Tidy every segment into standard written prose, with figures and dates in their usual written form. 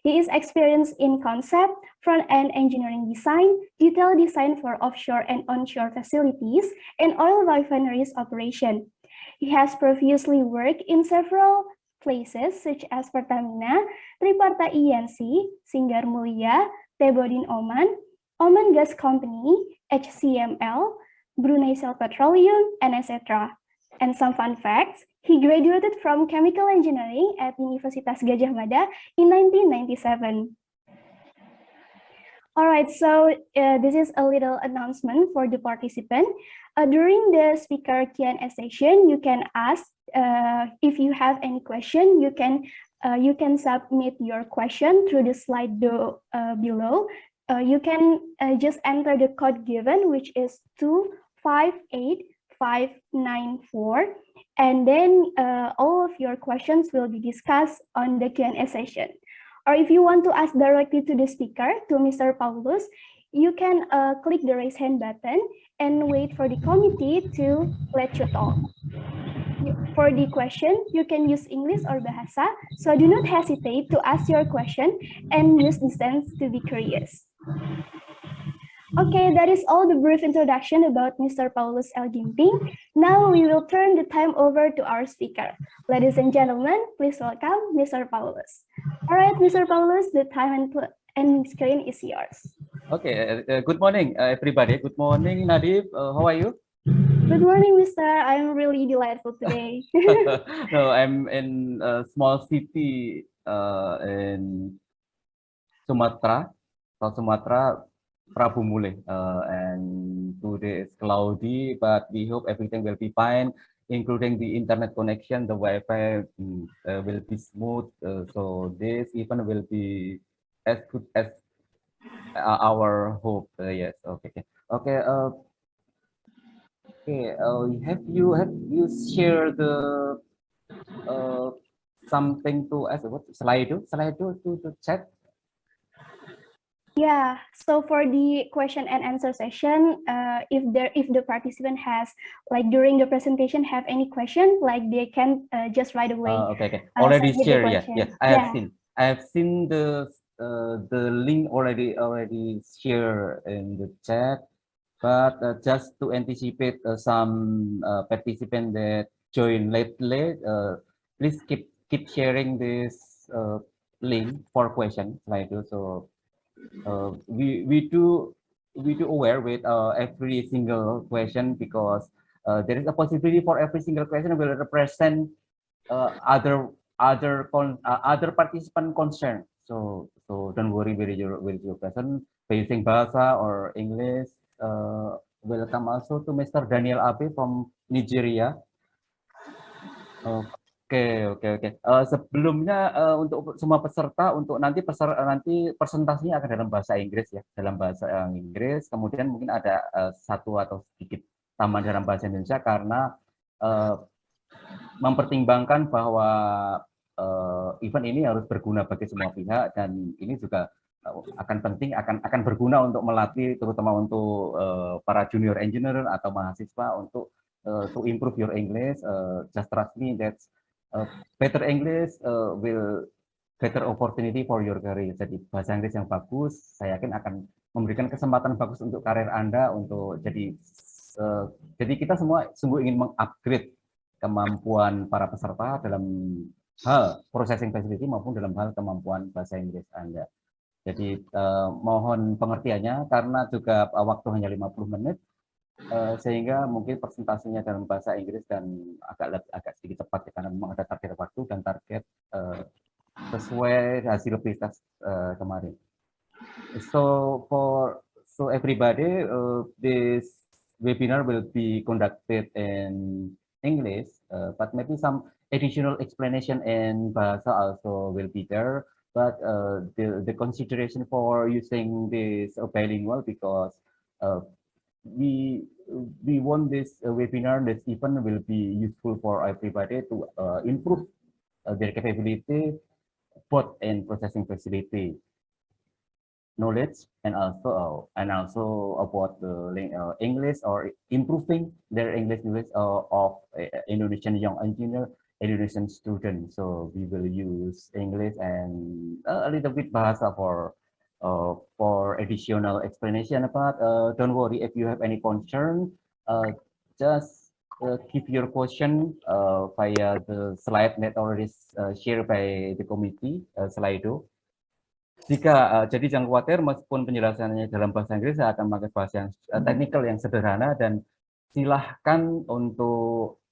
He is experienced in concept, front-end engineering design, detail design for offshore and onshore facilities, and oil refineries operation. He has previously worked in several places such as Pertamina, Triparta ENC, Singar Mulia, Tebodin Oman, Oman Gas Company, HCML, Brunei Shell Petroleum, and etc. And some fun facts, he graduated from chemical engineering at Universitas Gadjah Mada in 1997. All right, so this is a little announcement for the participant. During the speaker Q&A session, you can ask if you have any question. You can submit your question through the slide below. You can just enter the code given, which is 258594, and then all of your questions will be discussed on the Q&A session. Or if you want to ask directly to the speaker, to Mr. Paulus, you can click the raise hand button and wait for the committee to let you talk. For the question, you can use English or Bahasa, so do not hesitate to ask your question and use the sense to be curious. Okay, that is all the brief introduction about Mr. Paulus L. Ginting. Now we will turn the time over to our speaker. Ladies and gentlemen, please welcome Mr. Paulus. All right, Mr. Paulus, the time and screen is yours. Okay, good morning, everybody. Good morning, Nadif. How are you? Good morning, Mr. I'm really delightful today. No, I'm in a small city in Sumatra, South Sumatra, Prabu Mule, and today is cloudy, but we hope everything will be fine, including the internet connection. The Wi-Fi will be smooth, so this event will be as good as our hope. Yes, okay, okay. Okay, have you shared the something to us? What slide to chat? Yeah, so for the question and answer session, if the participant has, like during the presentation, have any question, like they can just right away. Okay. Already shared. Yeah. I have seen the link already shared in the chat, but just to anticipate some participant that join lately, please keep sharing this link for question like this. So we do aware with every single question, because there is a possibility for every single question will represent other participant concern. So don't worry with your question by using Bahasa or English. Welcome also to Mr. Daniel Abe from Nigeria. Oke. Sebelumnya untuk semua peserta, untuk nanti presentasinya akan dalam bahasa Inggris ya, dalam bahasa Inggris. Kemudian mungkin ada satu atau sedikit tambahan dalam bahasa Indonesia karena mempertimbangkan bahwa event ini harus berguna bagi semua pihak, dan ini juga akan penting, akan berguna untuk melatih terutama untuk para junior engineer atau mahasiswa untuk to improve your English. Just trust me that better English will better opportunity for your career. Jadi bahasa Inggris yang bagus, saya yakin akan memberikan kesempatan bagus untuk karir Anda, untuk jadi kita semua sungguh ingin mengupgrade kemampuan para peserta dalam hal processing facility maupun dalam hal kemampuan bahasa Inggris Anda. Jadi mohon pengertiannya karena juga waktu hanya 50 menit. Sehingga mungkin presentasinya dalam bahasa Inggris dan agak sedikit cepat ya, karena memang ada target waktu dan target sesuai hasil PISAS kemarin. So everybody, this webinar will be conducted in English, but maybe some additional explanation in Bahasa also will be there. But the consideration for using this bilingual, because we want this webinar, this event will be useful for everybody to improve their capability both in processing facility knowledge and also about the English, or improving their English knowledge of Indonesian young engineer Indonesian student, so we will use English and a little bit Bahasa for additional explanation about. Don't worry if you have any concern. Just keep your question via the slide that already shared by the committee, Slido. Jadi jangan khawatir, meskipun penjelasannya dalam bahasa Inggris, saya akan memakai bahasa yang teknikal yang sederhana, dan silahkan untuk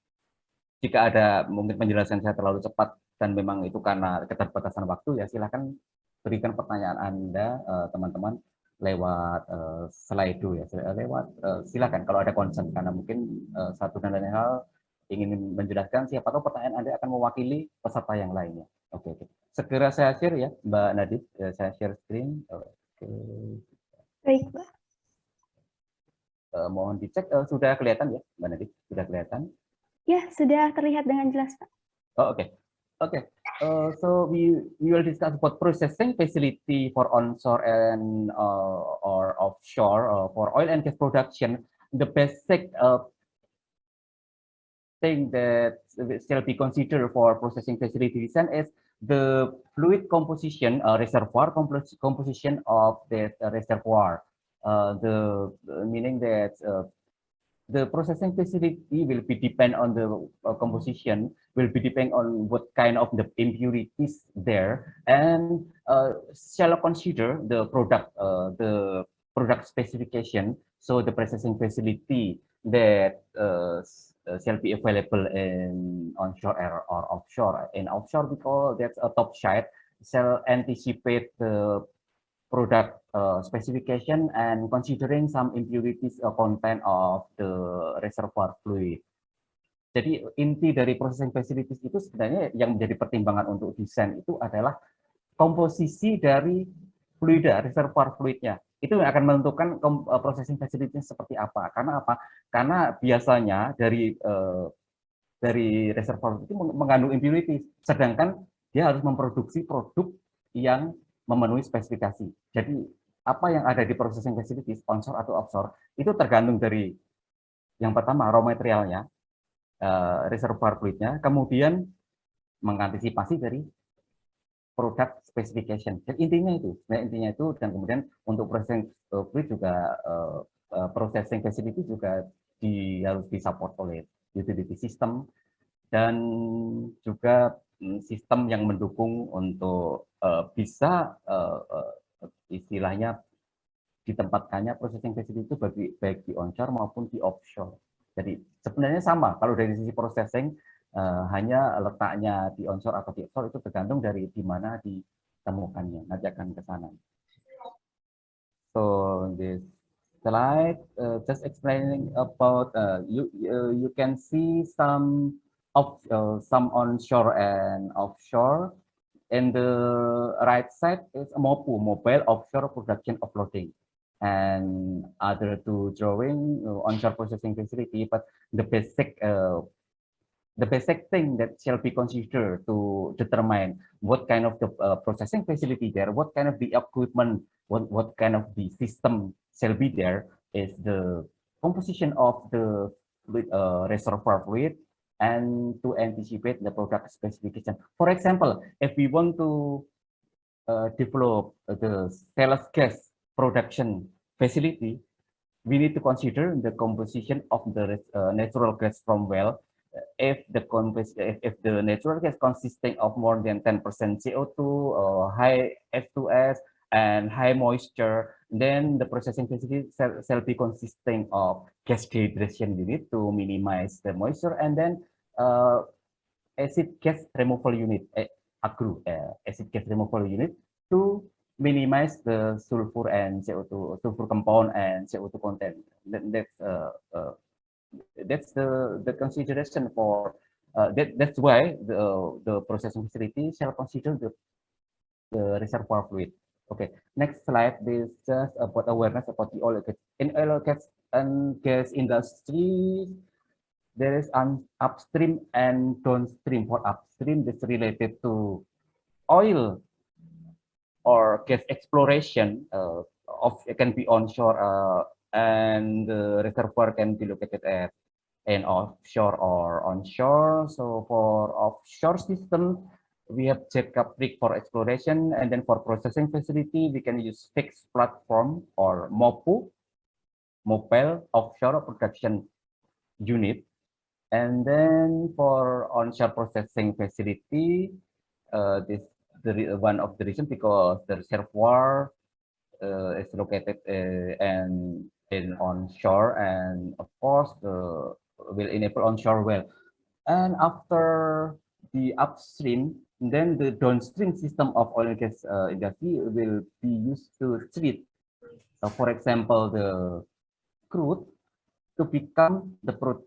jika ada mungkin penjelasan saya terlalu cepat dan memang itu karena keterbatasan waktu, ya silahkan berikan pertanyaan Anda, teman-teman, lewat Slido ya, silakan kalau ada concern, karena mungkin satu dan lain hal ingin menjelaskan, siapa tahu pertanyaan Anda akan mewakili peserta yang lainnya. Oke. Segera saya share ya, Mbak Nadif, saya share screen. Oke. Baik, Pak. Mohon dicek, sudah kelihatan ya, Mbak Nadif? Sudah kelihatan? Ya, sudah terlihat dengan jelas, Pak. Oh, oke. So we will discuss about processing facility for onshore and or offshore for oil and gas production. The basic thing that shall be considered for processing facility design is the fluid composition, reservoir composition of the reservoir. Meaning that the processing facility will be depend on the composition, will be depend on what kind of the impurities there, and shall consider the product specification. So the processing facility that shall be available in onshore or offshore. In offshore, because that's a top side, shall anticipate the product specification and considering some impurities content of the reservoir fluid. Jadi inti dari processing facilities itu sebenarnya yang menjadi pertimbangan untuk desain itu adalah komposisi dari fluida, reservoir fluidnya. Itu yang akan menentukan processing facility seperti apa. Karena apa? Karena biasanya dari reservoir itu mengandung impurities, sedangkan dia harus memproduksi produk yang memenuhi spesifikasi. Jadi apa yang ada di processing facilities, onshore atau offshore, itu tergantung dari yang pertama raw materialnya, reservoir fluidnya, kemudian mengantisipasi dari product specification. Dan intinya itu, dan kemudian untuk processing fluid juga processing facility juga harus disupport oleh utility system dan juga sistem yang mendukung untuk bisa istilahnya ditempatkannya processing facility itu baik di onshore maupun di offshore. Jadi sebenarnya sama, kalau dari sisi processing hanya letaknya di onshore atau di offshore itu tergantung dari di mana ditemukannya. Nanti akan ke sana. So this slide just explaining about you can see some onshore and offshore. In the right side is MOPU, mobile offshore production offloading, and other two drawing onshore processing facility. But the basic thing that shall be considered to determine what kind of the processing facility there, what kind of the equipment, what kind of the system shall be there, is the composition of the reservoir fluid, and to anticipate the product specification. For example, if we want to develop the stainless gas production facility, we need to consider the composition of the natural gas from well. If the natural gas consisting of more than 10% CO2, high H2S, and high moisture, then the processing facility shall be consisting of gas dehydration unit to minimize the moisture, and then acid gas removal unit, AGRU, acid gas removal unit, to minimize the sulfur and CO2, sulfur compound and CO2 content. That's the consideration for that's why the processing facility shall consider the reservoir fluid. Okay, next slide. This just about awareness about the oil gas. In oil and gas industry, there is an upstream and downstream. For upstream, this related to oil or gas exploration. It can be onshore, and the reservoir can be located at in offshore or onshore. So for offshore system, we have jackup rig for exploration, and then for processing facility, we can use fixed platform or MOPU, mobile offshore production unit. And then for onshore processing facility, this one of the reason because the reservoir is located and in onshore, and of course will enable onshore well. And after the upstream, then the downstream system of oil and gas industry will be used to treat, for example, the crude to become the product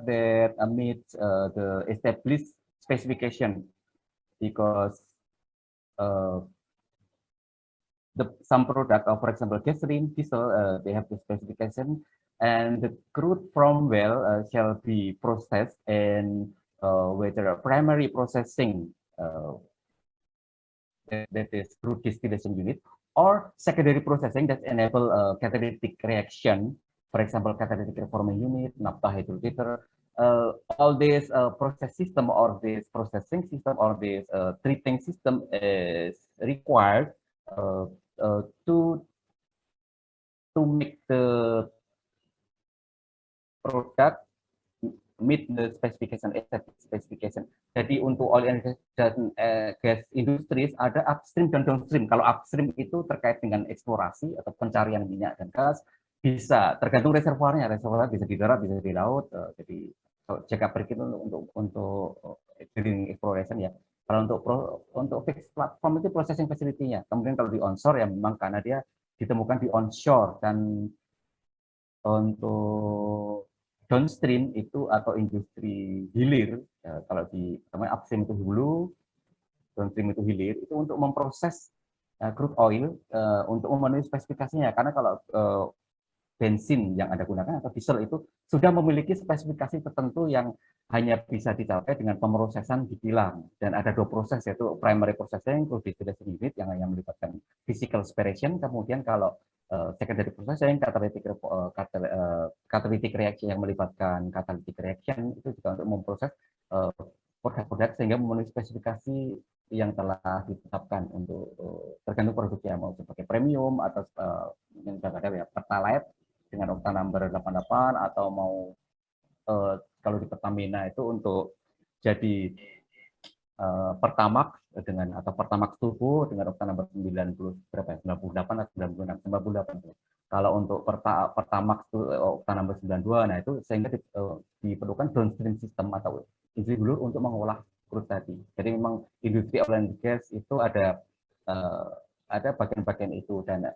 that meets the established specification, because uh, some product, for example, gasoline, diesel, they have the specification, and the crude from well shall be processed in whether a primary processing that is crude distillation unit, or secondary processing that enable catalytic reaction, for example, catalytic reforming unit, naphtha hydrotreater. All this process system or this processing system or this treating system is required uh, to make the product meet the specification, specification. Jadi untuk oil and gas dan gas industries ada upstream dan downstream. Kalau upstream itu terkait dengan eksplorasi atau pencarian minyak dan gas, bisa tergantung reservoirnya. Reservoir bisa di darat, bisa di laut. Jadi jangka rig itu untuk drilling exploration ya. Kalau untuk fixed platform itu processing facility-nya. Kemudian kalau di onshore ya memang karena dia ditemukan di onshore, dan untuk downstream itu atau industri hilir, ya, kalau di upstream itu hulu, downstream itu hilir, itu untuk memproses crude oil untuk memenuhi spesifikasinya. Karena kalau bensin yang Anda gunakan atau diesel itu sudah memiliki spesifikasi tertentu yang hanya bisa dicapai dengan pemrosesan di kilang. Dan ada dua proses, yaitu primary processing, crude distillation unit yang melibatkan physical separation, kemudian kalau secondary processing, catalytic reaction yang melibatkan catalytic reaction, itu juga untuk memproses produk-produk sehingga memenuhi spesifikasi yang telah ditetapkan untuk tergantung produknya, mau sebagai premium atau yang ada ya pertalite dengan oktan number 88, atau mau kalau di Pertamina itu untuk jadi Pertamax dengan atau Pertamax turbo dengan oktan number 90 berapa ya? 98 atau 98. Kalau untuk Pertamax itu oktan number 92, nah itu sehingga diperlukan downstream system atau industri hulu untuk mengolah crude tadi. Jadi memang industri oil and gas itu ada bagian-bagian itu, dan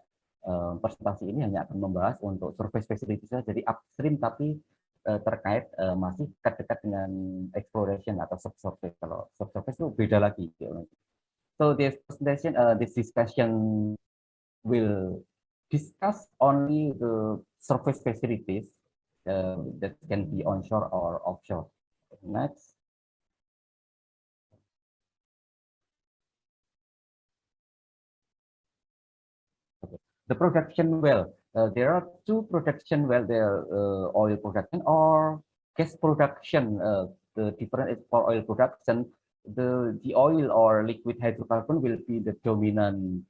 presentasi ini hanya akan membahas untuk surface facility saja, jadi upstream tapi terkait masih dekat dengan exploration atau subsurface. Kalau subsurface itu beda lagi. So this presentation, this discussion will discuss only the surface facilities that can be onshore or offshore. Next. The production well. There are two production well there, oil production or gas production. The difference is for oil production, the oil or liquid hydrocarbon will be the dominant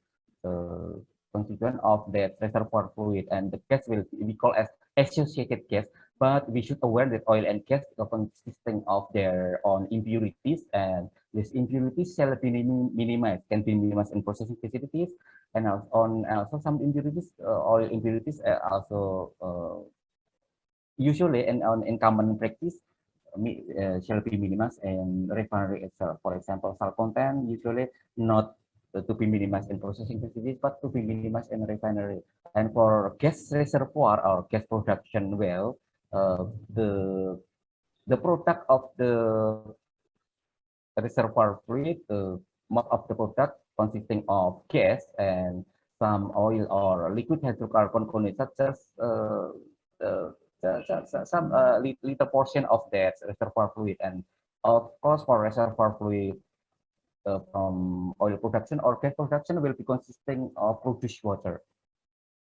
constituent of the reservoir fluid, and the gas will be called as associated gas. But we should aware that oil and gas are consisting of their own impurities, and these impurities shall be minimized, can be minimized in processing facilities, and also some impurities, oil impurities also usually in common practice shall be minimized in refinery itself. For example, salt content usually not to be minimized in processing facilities, but to be minimized in refinery. And for gas reservoir or gas production well, the product of the reservoir fluid, most of the product consisting of gas and some oil or liquid hydrocarbon condensates, such as some little portion of that reservoir fluid. And of course, for reservoir fluid from oil production or gas production will be consisting of produced water.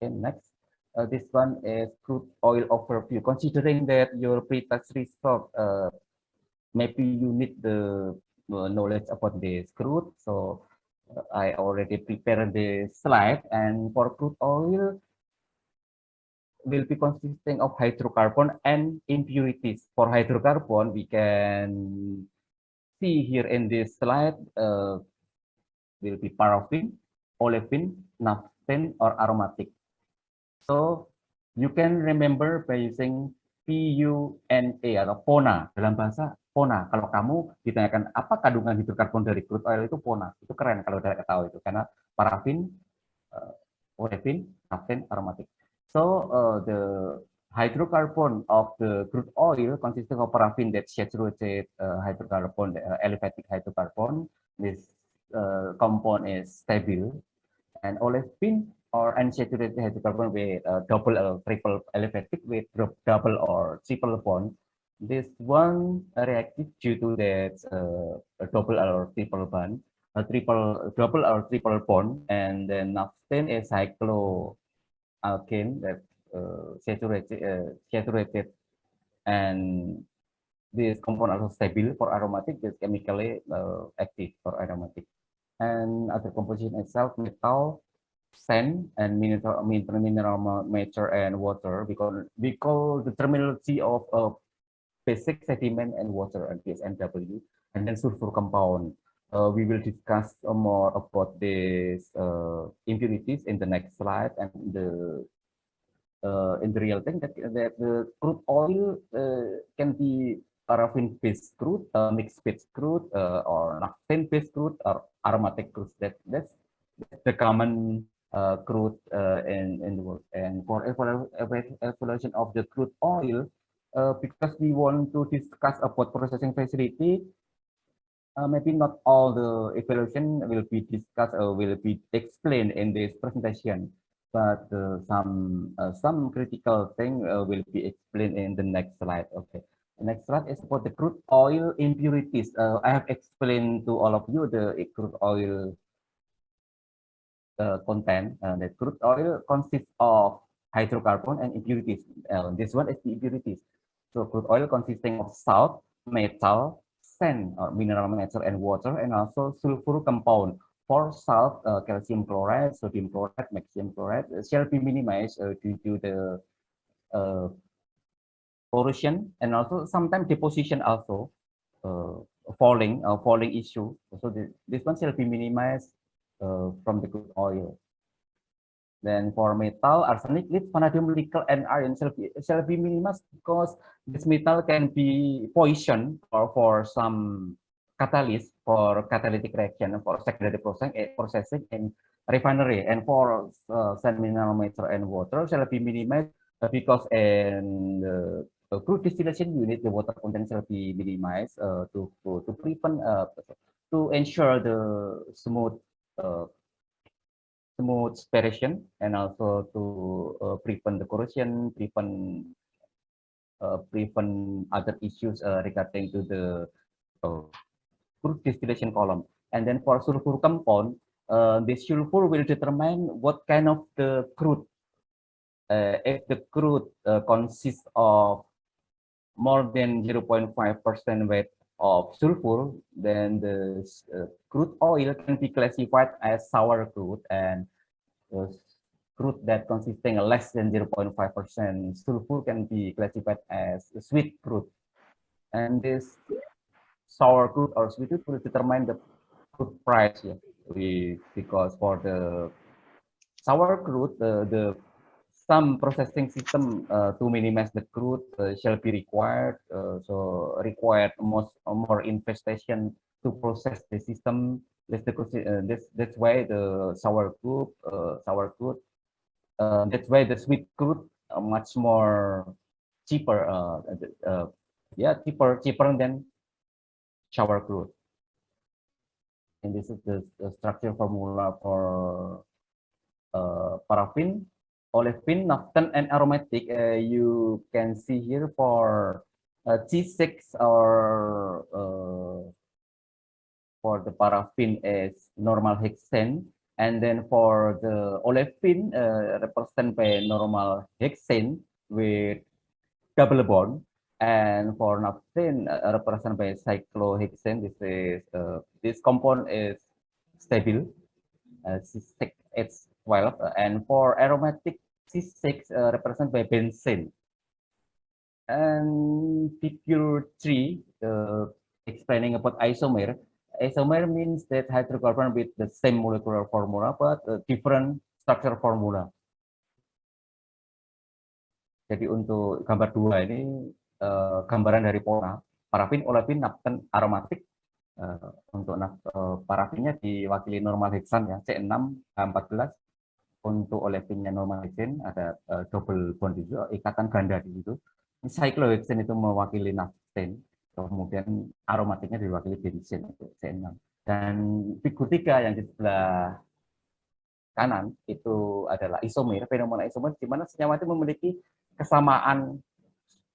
Okay, next. This one is crude oil overview. Considering that your pre-test result, maybe you need the knowledge about this crude. So I already prepared the slide, and for crude oil will be consisting of hydrocarbon and impurities. For hydrocarbon, we can see here in this slide will be paraffin, olefin, naphthalene, or aromatic. So you can remember by using PUNA atau PONA dalam bahasa PONA. Kalau kamu ditanyakan apa kandungan hidrokarbon dari crude oil itu PONA. Itu keren kalau udah tahu itu karena parafin, olefin, naphthalene, aromatic. So the hydrocarbon of the crude oil consisting of paraffin that saturated hydrocarbon, aliphatic hydrocarbon. This compound is stable, and olefin or unsaturated hydrocarbon with double or triple aliphatic with double or triple bond. This one reactive due to that double or triple bond, double or triple bond, and then naphthalene is cycloalkane that saturated, and this compound also stable for aromatic, is chemically active for aromatic. And other composition itself, metal, sand, and mineral matter and water, because the terminology of basic sediment and water and PSNW, and then sulfur compound. We will discuss more about these impurities in the next slide, and in the real thing that the crude oil can be paraffin-based crude, mixed-based crude, or naphthalene-based crude, or aromatic crude. That's the common crude in the world. And for evaluation of the crude oil, because we want to discuss about processing facility, maybe not all the evaluation will be discussed or will be explained in this presentation, but some critical thing will be explained in the next slide. Okay, the next slide is about the crude oil impurities. I have explained to all of you the crude oil content. The crude oil consists of hydrocarbon and impurities. This one is the impurities. So crude oil consisting of salt, metal, sand, or mineral matter, and water, and also sulfur compound. For salt, calcium chloride, sodium chloride, magnesium chloride shall be minimized due to the corrosion, and also sometimes deposition also falling issue. So this one shall be minimized from the crude oil. Then for metal, arsenic, lead, vanadium, nickel, and iron shall be minimized because this metal can be poison or for some catalyst for catalytic reaction for secondary processing in refinery. And for sand, mineral matter, and water shall be minimized because in the crude distillation unit, the water content shall be minimized to prevent to ensure the smooth separation, and also to prevent the corrosion, prevent other issues regarding to the crude distillation column. And then for sulfur compound, this sulfur will determine what kind of the crude. If the crude consists of more than 0.5% weight of sulfur, then the crude oil can be classified as sour crude, and crude that consisting less than 0.5% sulfur can be classified as sweet crude. And this sour crude or sweet crude will determine the crude price. Yeah. Because for the sour crude, some processing system to minimize the crude shall be required. So required more investigation to process the system. That's why the sour crude, that's why the sweet crude much more cheaper. Yeah, cheaper than sour crude. And this is the structure formula for paraffin, olefin, naphthalene, and aromatic. You can see here for T6 or for the paraffin is normal hexane, And then for the olefin, represented by normal hexane with double bond. And for naphthalene, represented by cyclohexane. This compound is stable, C6H12. And for aromatic, C6 represented by benzene. And figure 3, explaining about isomer. Isomer means that hydrocarbon with the same molecular formula but different structure formula. Jadi untuk gambar 2 ini gambaran dari pola parafin, olefin, naphthalene, aromatik. Untuk parafinnya diwakili normal heksan ya, C6H14. Untuk olefinnya normal hexane ada double bond juga, ikatan ganda di situ. Cyclohexane itu mewakili naphthalene, kemudian aromatiknya diwakili benzene itu C6. Dan figur 3 yang di sebelah kanan itu adalah isomer, fenomena isomer di mana senyawa itu memiliki kesamaan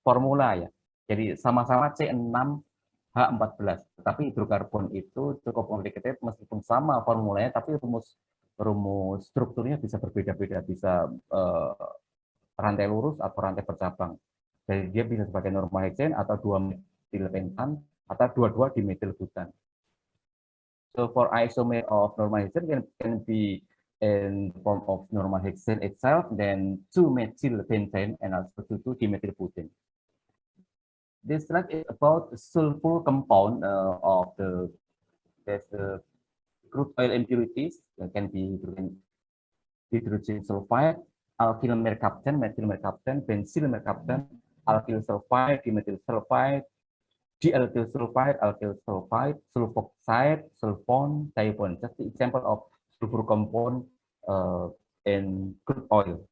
formula ya. Jadi sama-sama C6H14, tetapi hidrokarbon itu cukup complicated meskipun sama formulanya, tapi rumus strukturnya bisa berbeda-beda, bisa rantai lurus atau rantai bercabang. Jadi dia bisa sebagai normal hexane atau 2-metilpentan atau dua-dua dimetilbutan. So for isomer of normal hexane can be in form of normal hexane itself, then 2-methylpentane and also 2-dimethylbutane. This slide is about sulfur compound of the crude oil impurities. That can be hydrogen sulfide, alkyl mercaptan, methyl mercaptan, benzyl mercaptan, alkyl sulfide, dimethyl sulfide, dialkyl sulfide, alkyl sulfide, sulfoxide, sulfone, diabone. Just the example of sulfur compound in crude oil.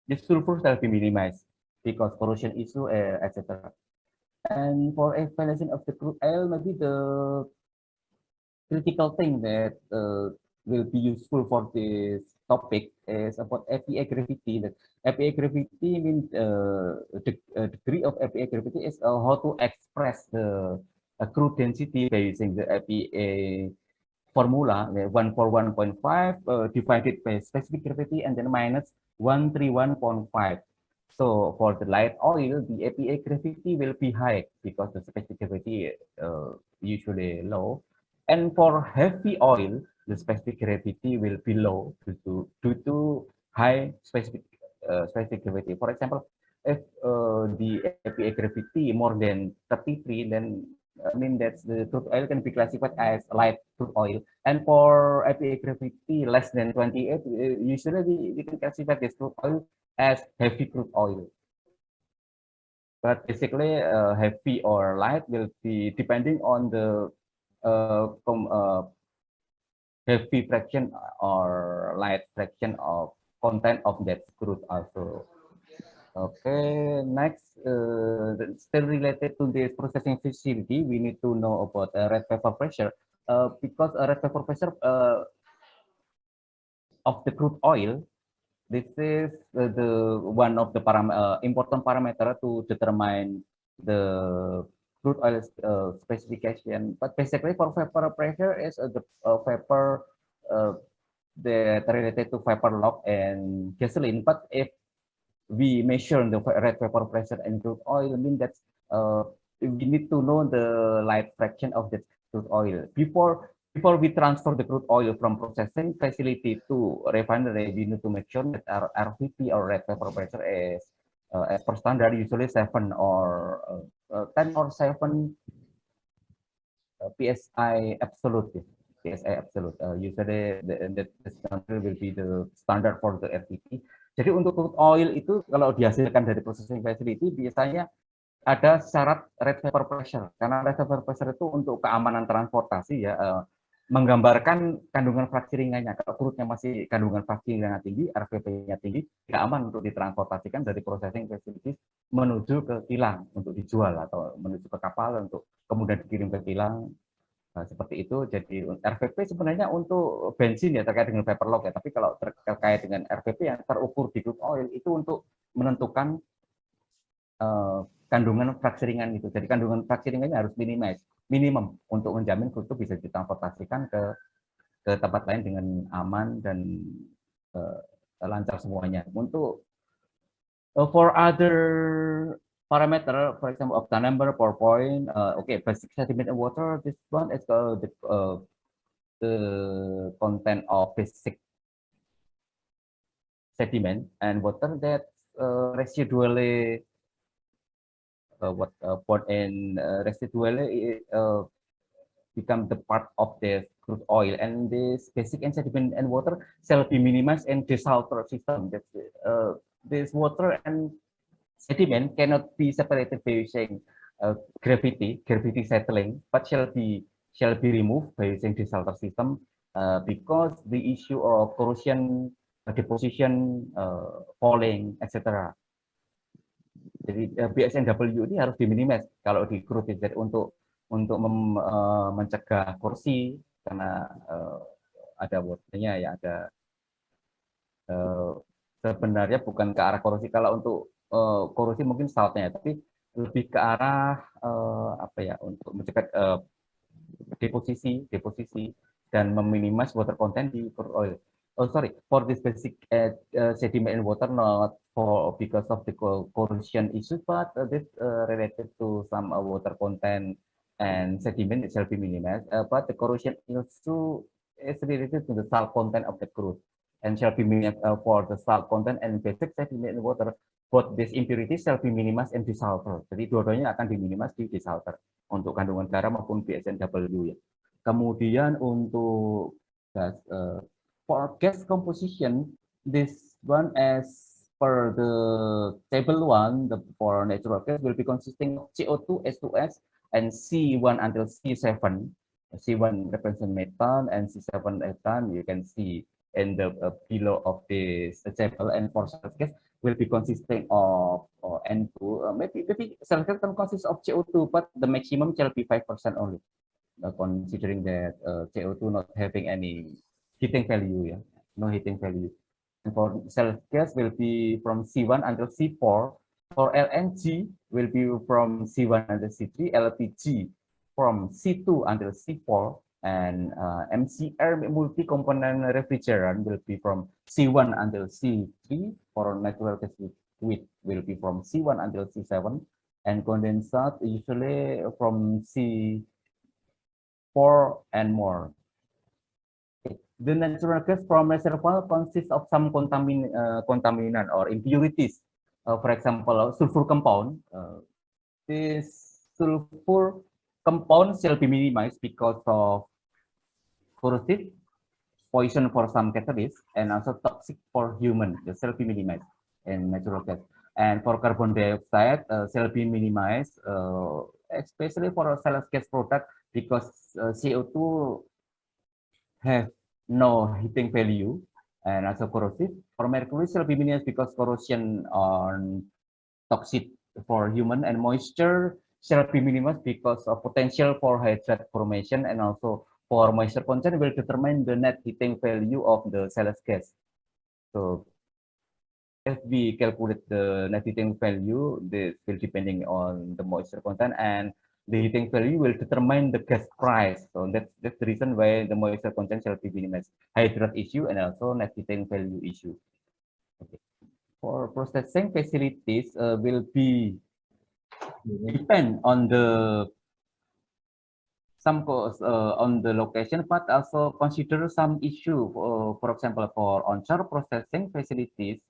This sulfur shall be minimized because corrosion issue, etc. And for evaluation of the crude oil, maybe the critical thing that will be useful for this topic is about APA gravity. That APA gravity means the degree of APA gravity is how to express the crude density by using the APA formula, 141.5 divided by specific gravity and then minus 131.5. So for the light oil, the APA gravity will be high because the specific gravity usually low. And for heavy oil, the specific gravity will be low due to high specific gravity. For example, if the APA gravity more than 33, then I mean that the crude oil can be classified as light crude oil. And for APA gravity less than 28, usually we can classify this crude oil as heavy crude oil. But basically, heavy or light will be depending on the heavy fraction or light fraction of content of that crude also. Okay, next, still related to this processing facility, we need to know about red vapor pressure because red vapor pressure of the crude oil. This is the one of the important parameter to determine the crude oil specification. But basically, for vapor pressure is the vapor that related to vapor lock and gasoline. But if we measure the red vapor pressure in crude oil, mean that we need to know the light fraction of the crude oil before we transfer the crude oil from processing facility to refinery. We need to make sure that our RVP or red vapor pressure is as per standard, usually 7 or 10 or 7 PSI absolute. PSI absolute. Usually the standard will be the standard for the RVP. Jadi untuk crude oil itu kalau dihasilkan dari processing facility biasanya ada syarat red vapor pressure, karena red vapor pressure itu untuk keamanan transportasi ya, menggambarkan kandungan fraksi ringannya. Kalau crude-nya masih kandungan fraksi ringannya tinggi, RVP-nya tinggi, tidak aman untuk ditransportasikan dari processing facility menuju ke kilang untuk dijual atau menuju ke kapal untuk kemudian dikirim ke kilang. Nah, seperti itu. Jadi RVP sebenarnya untuk bensin ya terkait dengan vapor lock ya, tapi kalau terkait dengan RVP yang terukur di crude oil itu untuk menentukan kandungan fraksi ringan itu. Jadi kandungan fraksi ringannya harus minimum untuk menjamin crude itu bisa ditransportasikan ke ke tempat lain dengan aman dan lancar semuanya. Untuk for other parameter, for example, octane number, pour point, okay, basic sediment and water. This one is the content of basic sediment and water that residually poured in residually become the part of the crude oil, and this basic and sediment and water shall be minimized in desalter system. That this water and sediment cannot be separated by using gravity settling, but shall be removed by using desalter system because the issue of corrosion, deposition, falling, etc. Jadi BSNW ini harus diminimize kalau di crude untuk mencegah korsi karena ada waternya ya, ada sebenarnya bukan ke arah korosi. Kalau untuk korosi mungkin saltnya, tapi lebih ke arah apa ya, untuk mencegah deposisi dan meminimize water content di crude oil. Oh sorry, for this basic sediment and water, not for because of the corrosion issue, but this related to some water content and sediment it shall be minimized. But the corrosion issue is related to the salt content of the crude and shall be minimized for the salt content and basic sediment and water. Both these impurities shall be minimized in desalter. Jadi dua-duanya akan diminimize di desalter untuk kandungan garam maupun BSNW ya. Kemudian untuk gas, for gas composition, this one as per the table 1, for natural gas will be consisting of CO2, S2S, and C1 until C7. C1 represents methane and C7 ethane. You can see in the below of this table. And for surface gas will be consisting of N2. Maybe surface gas can consist of CO2, but the maximum shall be 5% only. Considering that CO2 not having any heating value, yeah, no heating value. And for self gas will be from C1 until C4. For LNG will be from C1 until C3. LPG from C2 until C4. And MCR multi-component refrigerant will be from C1 until C3. For natural gas liquid will be from C1 until C7. And condensate usually from C4 and more. The natural gas from reservoir consists of some contaminant or impurities. For example, sulfur compound. This sulfur compound shall be minimized because of corrosive, poison for some catalysts, and also toxic for human. It shall be minimized in natural gas. And for carbon dioxide, shall be minimized, especially for a cellulose gas product, because CO2 have no heating value and also corrosive. For mercury shall be minimized because corrosion on toxic for human, and moisture shall be minimized because of potential for hydrate formation, and also for moisture content will determine the net heating value of the cellulose gas. So if we calculate the net heating value, this will depending on the moisture content, and the heating value will determine the gas price. So that's the reason why the moisture content shall be minimized. Hydrate issue and also net heating value issue. Okay. For processing facilities will be depend on the on the location, but also consider some issue. For example, for onshore processing facilities,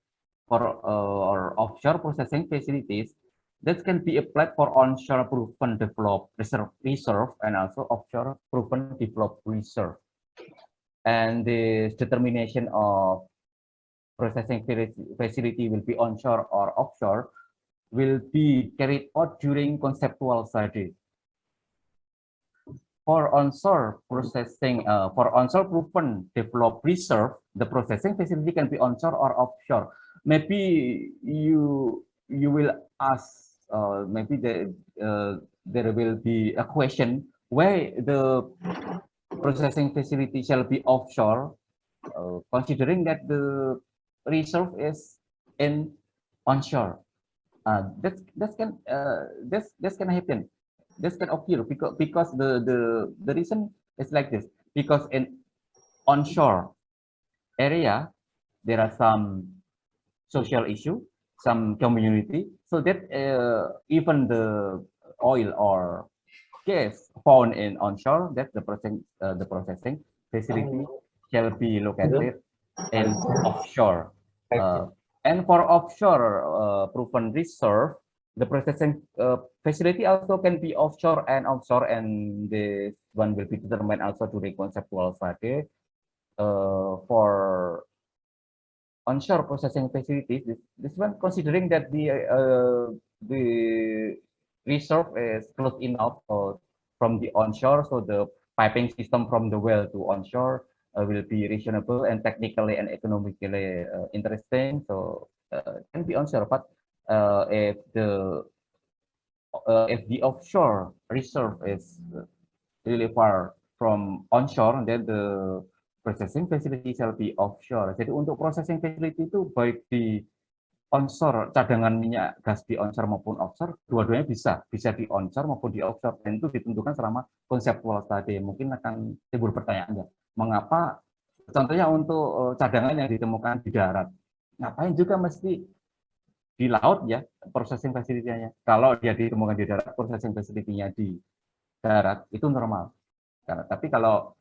or offshore processing facilities, that can be applied for onshore proven developed reserve and also offshore proven developed reserve. And the determination of processing facility will be onshore or offshore will be carried out during conceptual study. For onshore processing, for onshore proven developed reserve, the processing facility can be onshore or offshore. Maybe you will ask, maybe there will be a question why the processing facility shall be offshore, considering that the reserve is in onshore. That can happen. This can occur because the reason is like this, because in onshore area, there are some social issue, some community, so that even the oil or gas found in onshore, that the processing facility shall be located in offshore. And for offshore proven reserve, the processing facility also can be offshore and onshore, and this one will be determined also during conceptual study. For onshore processing facilities, this one considering that the reserve is close enough from the onshore, so the piping system from the well to onshore will be reasonable and technically and economically interesting. So can be onshore, but if the offshore reserve is really far from onshore, then the processing facility shall be offshore. Jadi untuk processing facility itu baik di onshore, cadangan minyak gas di onshore maupun offshore, dua-duanya bisa di onshore maupun di offshore, dan itu ditentukan selama conceptual study. Mungkin akan timbul pertanyaan, mengapa contohnya untuk cadangan yang ditemukan di darat, ngapain juga mesti di laut ya processing facility-nya. Kalau dia ditemukan di darat, processing facility-nya di darat, itu normal. Tapi kalau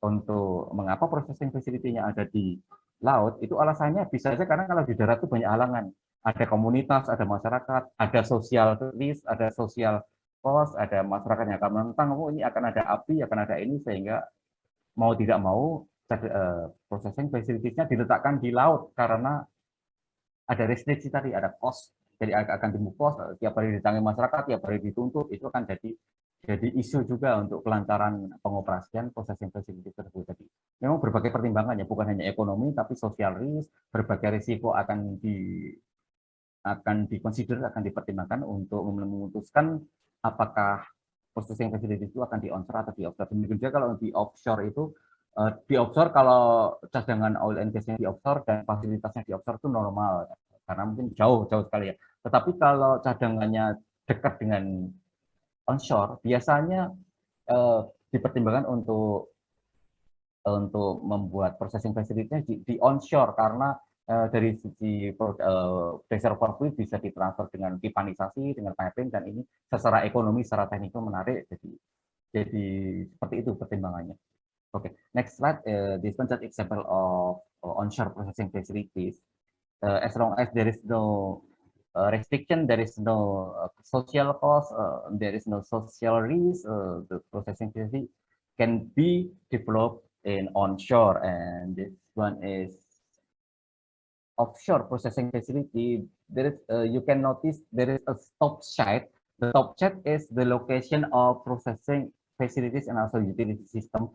untuk mengapa processing facility-nya ada di laut, itu alasannya bisa saja karena kalau di darat itu banyak halangan. Ada komunitas, ada masyarakat, ada social risk, ada social cost, ada masyarakat yang akan menentang, oh ini akan ada api, akan ada ini, sehingga mau tidak mau processing facility-nya diletakkan di laut karena ada restriksi tadi, ada cost. Jadi akan timbul cost, tiap hari ditanggung masyarakat, tiap hari dituntut, itu akan jadi isu juga untuk kelancaran pengoperasian processing facility tersebut. Jadi memang berbagai pertimbangan ya, bukan hanya ekonomi, tapi social risk, berbagai risiko akan dikonsider, akan dipertimbangkan untuk memutuskan apakah processing facility itu akan di onshore atau di offshore. Demikian juga kalau di offshore itu, di offshore kalau cadangan oil and gas-nya di offshore dan fasilitasnya di offshore itu normal, karena mungkin jauh sekali ya. Tetapi kalau cadangannya dekat dengan onshore, biasanya dipertimbangkan untuk membuat processing facility-nya di onshore, karena dari sisi reservoir fluid bisa ditransfer dengan pipanisasi, dengan piping, dan ini secara ekonomi, secara teknikal menarik. Jadi seperti itu pertimbangannya. Okay, next slide. This one just example of onshore processing facilities. As long as there is no restriction, there is no social cost, there is no social risk, the processing facility can be developed in onshore. And this one is offshore processing facility. There is you can notice there is a stop site. The top site is the location of processing facilities and also utility system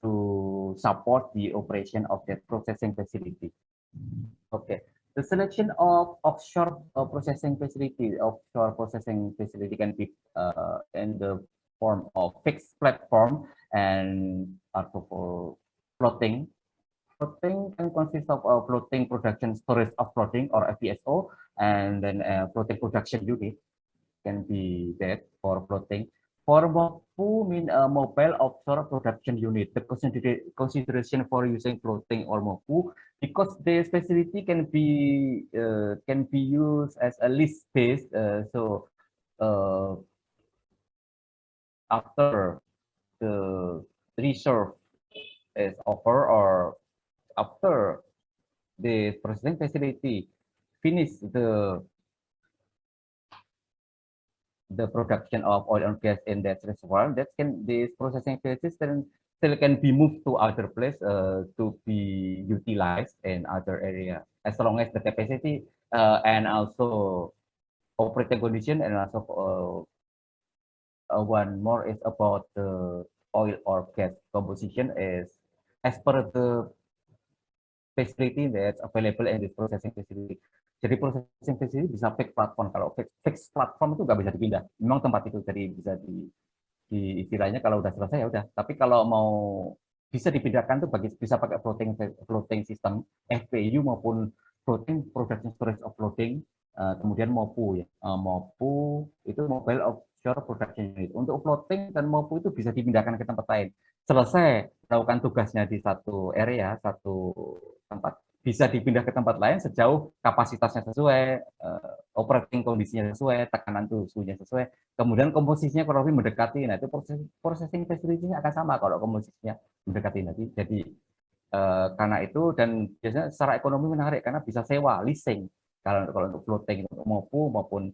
to support the operation of that processing facility. Okay, the selection of offshore processing facility can be in the form of fixed platform and also for floating. Floating can consist of floating production storage of floating or FPSO, and then floating production unit can be that for floating. For MOPU mean mobile offshore production unit. The consideration for using floating or MOPU, because this facility can be used as a lease base. So after the reserve is over, or after the processing facility finish the production of oil and gas in that reservoir, this processing facility still can be moved to other place to be utilized in other area, as long as the capacity and also operating condition, and also one more is about the oil or gas composition is as per the facility that's available in this processing facility. Jadi processing facility bisa fixed platform. Kalau fixed platform itu nggak bisa dipindah. Memang tempat itu jadi bisa di istilahnya kalau udah selesai ya udah. Tapi kalau mau bisa dipindahkan tuh bisa pakai floating system FPU maupun floating production storage of floating. Kemudian MOPU ya. MOPU itu mobile offshore production unit. Untuk floating dan MOPU itu bisa dipindahkan ke tempat lain. Selesai melakukan tugasnya di satu area, satu tempat, bisa dipindah ke tempat lain sejauh kapasitasnya sesuai, operating kondisinya sesuai, tekanan suhunya sesuai, kemudian komposisinya kurang lebih mendekati. Nah, itu processing facility-nya akan sama kalau komposisinya mendekati nanti. Jadi karena itu, dan biasanya secara ekonomi menarik karena bisa sewa, leasing. Kalau untuk floating, untuk MOPU maupun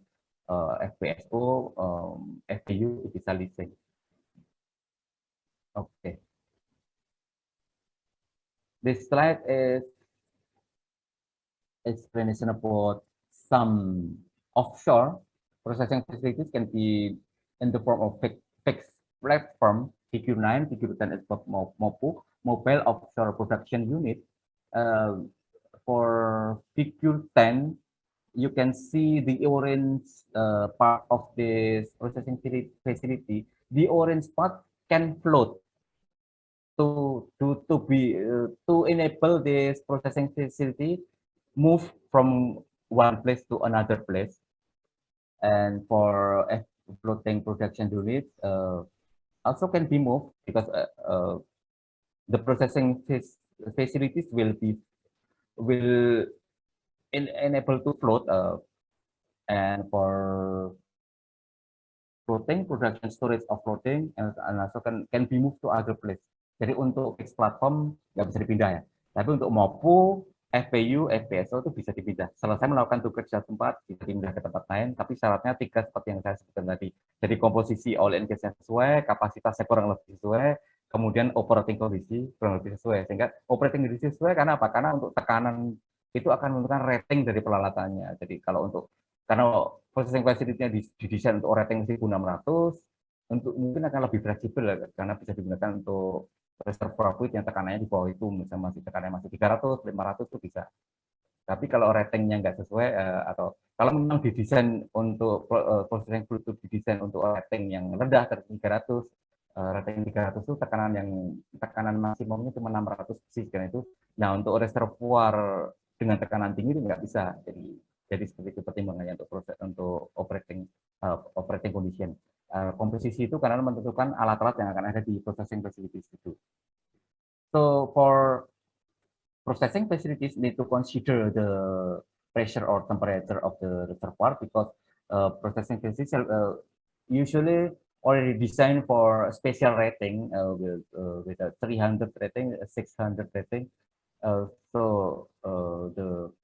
FPSO, FPU bisa leasing. Okay. This slide is explanation about some offshore processing facilities can be in the form of fixed platform, figure 9, figure 10 is MOPU, mobile offshore production unit. For figure 10, you can see the orange part of this processing facility. The orange part can float to enable this processing facility move from one place to another place. And for floating production unit also can be moved because the processing facilities will enable to float, and for floating production storage of floating and also can be moved to other place. Jadi untuk fixed platform nggak bisa dipindah ya. Tapi untuk MOPU, FPU, FPSO itu bisa dipindah. Selesai melakukan tugas di tempat, bisa dipindah ke tempat lain, tapi syaratnya 3 seperti yang saya sebutkan tadi. Jadi komposisi oil and gas sesuai, kapasitasnya kurang lebih sesuai, kemudian operating kondisi kurang lebih sesuai. Sehingga operating kondisi sesuai karena apa? Karena untuk tekanan itu akan menentukan rating dari peralatannya. Jadi kalau untuk, karena processing facility-nya didesain untuk rating 1600, untuk mungkin akan lebih fleksibel karena bisa digunakan untuk reservoir fluid yang tekanannya di bawah itu, misalnya masih tekanannya masih 300, 500 itu bisa. Tapi kalau ratingnya nggak sesuai, atau kalau memang didesain untuk processing fluid itu didesain untuk rating yang rendah, 300, rating 300 itu tekanan maksimumnya cuma 600 sih kan itu. Nah, untuk reservoir dengan tekanan tinggi itu nggak bisa. Jadi seperti itu pertimbangannya untuk operating condition. Komposisi itu karena menentukan alat-alat yang akan ada di processing facilities itu. So for processing facilities need to consider the pressure or temperature of the reservoir because processing facilities usually already designed for special rating with a 300 rating, 600 rating. So the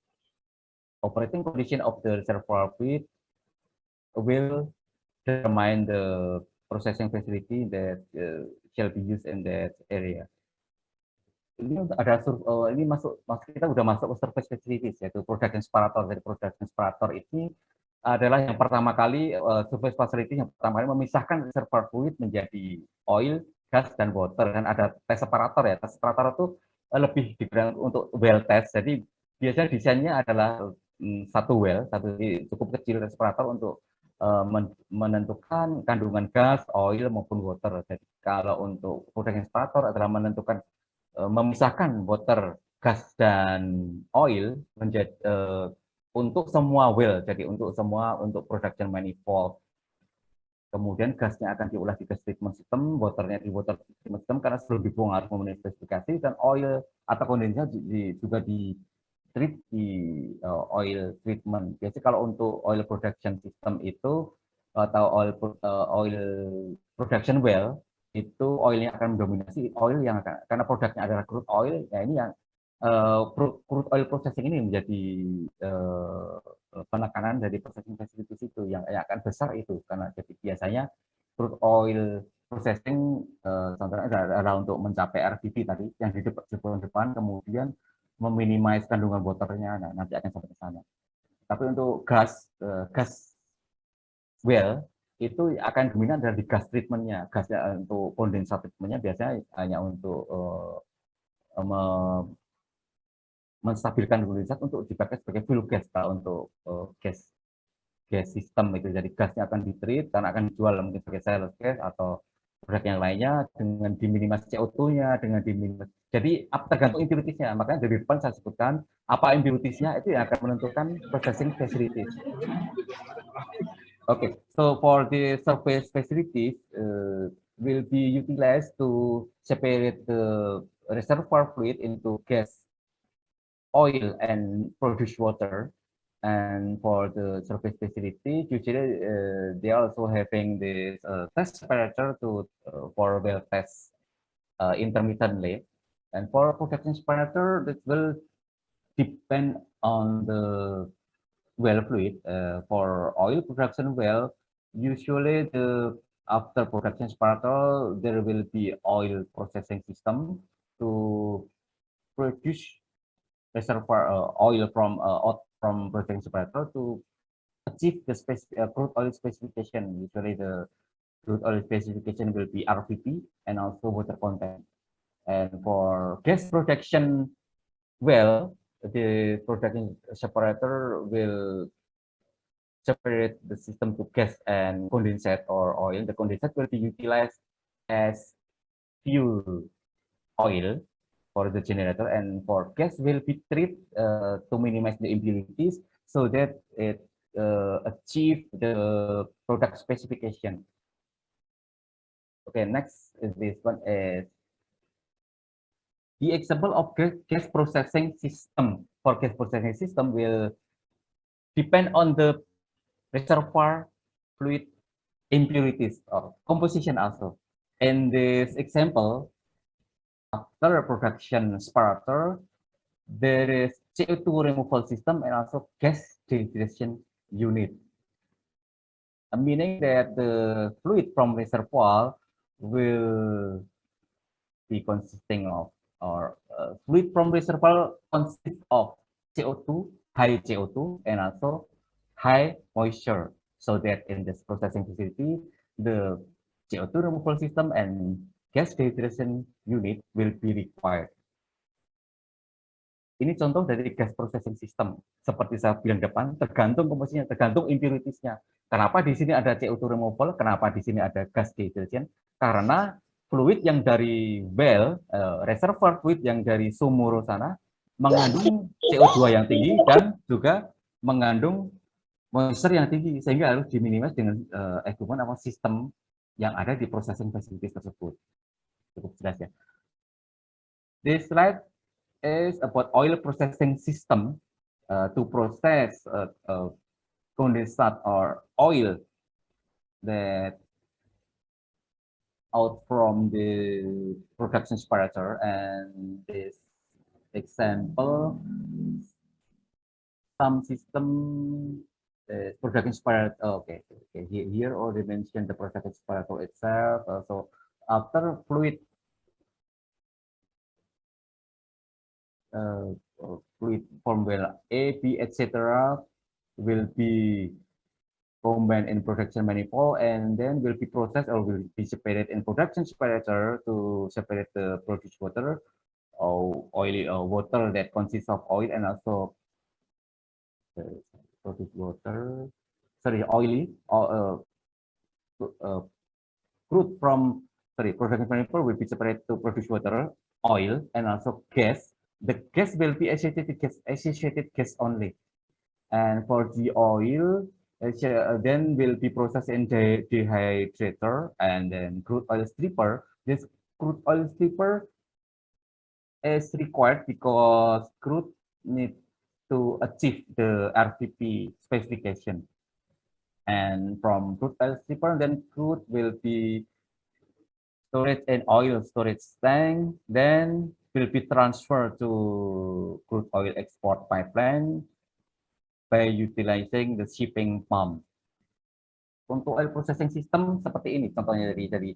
operating condition of the reservoir fluid will determine the processing facility that shall be used in that area. Ini ada ini kita udah masuk ke surface facilities, yaitu production separator. Dari production separator ini adalah yang pertama kali surface facility yang pertama kali memisahkan reservoir fluid menjadi oil, gas, dan water. Dan ada tes separator ya. Tes separator itu lebih digunakan untuk well test. Jadi biasanya desainnya adalah satu well, satu cukup kecil separator untuk menentukan kandungan gas, oil maupun water. Jadi kalau untuk production separator adalah menentukan memisahkan water, gas, dan oil menjadi untuk semua well, jadi untuk production manifold. Kemudian gasnya akan diolah di gas treatment system, waternya di water treatment system karena sebelum dibuang harus memenuhi spesifikasi, dan oil atau kondensnya juga di treat di oil treatment. Biasanya kalau untuk oil production system itu atau oil production well itu oilnya akan mendominasi oil yang karena produknya adalah crude oil, ya ini yang crude oil processing ini menjadi penekanan dari processing facilities itu yang akan besar itu karena jadi biasanya crude oil processing contohnya adalah untuk mencapai RVP tadi yang di depan kemudian meminimais kandungan waternya, nah, nanti akan sampai ke sana. Tapi untuk gas well itu akan dominan dari gas treatmentnya. Gasnya untuk kondensat treatmentnya biasanya hanya untuk menstabilkan kondensat untuk dipakai sebagai fuel gas. Kalau untuk gas sistem itu, jadi gasnya akan ditreat karena akan dijual mungkin sebagai sales gas atau produk yang lainnya dengan diminimasi CO2-nya, dengan diminimasi. Jadi tergantung impurities-nya. Makanya dari depan saya sebutkan apa impurities-nya itu yang akan menentukan processing facilities. Okay, so for the surface facilities will be utilized to separate the reservoir fluid into gas, oil, and produced water. And for the surface facility, usually they are also having this test separator to for well test intermittently. And for production separator, it will depend on the well fluid. For oil production well, usually the after production separator, there will be oil processing system to produce reservoir oil from production separator to achieve the crude oil specification. Usually the crude oil specification will be RVP and also water content. And for gas production well, the production separator will separate the system to gas and condensate or oil. The condensate will be utilized as fuel oil for the generator, and for gas will be treated to minimize the impurities so that it achieve the product specification. Okay, next is this one is the example of gas processing system. For gas processing system will depend on the reservoir fluid impurities or composition also. In this example, after production separator, there is CO2 removal system and also gas dehydration unit, meaning that the fluid from reservoir will be consisting of, or fluid from reservoir consists of CO2, high CO2, and also high moisture. So that in this processing facility, the CO2 removal system and gas dehydration unit will be required. Ini contoh dari gas processing system. Seperti saya bilang depan, tergantung komposisinya, tergantung impuritiesnya. Kenapa di sini ada CO2 removal, kenapa di sini ada gas dehydration? Karena fluid yang dari well, reservoir fluid yang dari sumur sana, mengandung CO2 yang tinggi dan juga mengandung moisture yang tinggi, sehingga harus diminimis dengan equipment atau sistem yang ada di processing facilities tersebut. Cukup jelas ya. This slide is about oil processing system to process condensate or oil that out from the production separator. And this example, some system production separator. Okay, here already mentioned the production separator itself. So after fluid fluid from well A, B, etc. will be combined in production manifold and then will be processed or will be separated in production separator to separate the produced water or oily water that consists of oil and also produced water, sorry, oily or crude from, sorry, production manifold will be separated to produce water, oil, and also gas. The gas will be associated gas only. And for the oil, then will be processed in the dehydrator and then crude oil stripper. This crude oil stripper is required because crude need to achieve the RVP specification. And from crude oil stripper, then crude will be storage in oil storage tank, then will be transferred to crude oil export pipeline by utilizing the shipping pump. Untuk oil processing system seperti ini, contohnya dari